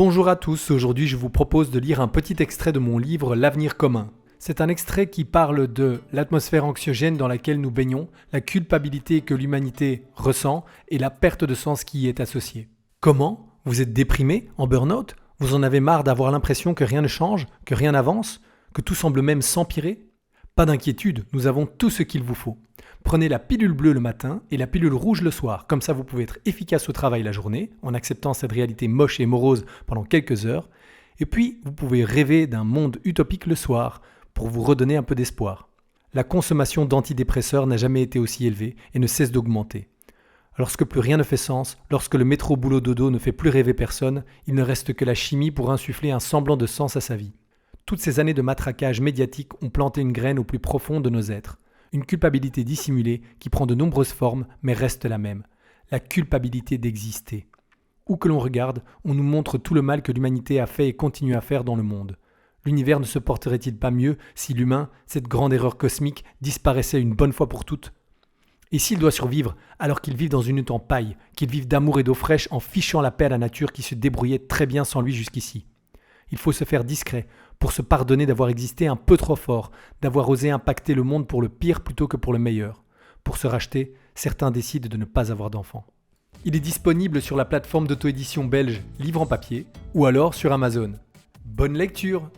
Bonjour à tous, aujourd'hui je vous propose de lire un petit extrait de mon livre L'avenir commun. C'est un extrait qui parle de l'atmosphère anxiogène dans laquelle nous baignons, la culpabilité que l'humanité ressent et la perte de sens qui y est associée. Comment ? Vous êtes déprimé, en burn-out ? Vous en avez marre d'avoir l'impression que rien ne change, que rien n'avance, que tout semble même s'empirer ? Pas d'inquiétude, nous avons tout ce qu'il vous faut. Prenez la pilule bleue le matin et la pilule rouge le soir. Comme ça, vous pouvez être efficace au travail la journée, en acceptant cette réalité moche et morose pendant quelques heures. Et puis, vous pouvez rêver d'un monde utopique le soir pour vous redonner un peu d'espoir. La consommation d'antidépresseurs n'a jamais été aussi élevée et ne cesse d'augmenter. Lorsque plus rien ne fait sens, lorsque le métro boulot dodo ne fait plus rêver personne, il ne reste que la chimie pour insuffler un semblant de sens à sa vie. Toutes ces années de matraquage médiatique ont planté une graine au plus profond de nos êtres. Une culpabilité dissimulée qui prend de nombreuses formes mais reste la même. La culpabilité d'exister. Où que l'on regarde, on nous montre tout le mal que l'humanité a fait et continue à faire dans le monde. L'univers ne se porterait-il pas mieux si l'humain, cette grande erreur cosmique, disparaissait une bonne fois pour toutes ? Et s'il doit survivre, alors qu'il vive dans une hutte en paille, qu'il vive d'amour et d'eau fraîche en fichant la paix à la nature qui se débrouillait très bien sans lui jusqu'ici ? Il faut se faire discret pour se pardonner d'avoir existé un peu trop fort, d'avoir osé impacter le monde pour le pire plutôt que pour le meilleur. Pour se racheter, certains décident de ne pas avoir d'enfants. Il est disponible sur la plateforme d'auto-édition belge Livre en papier ou alors sur Amazon. Bonne lecture!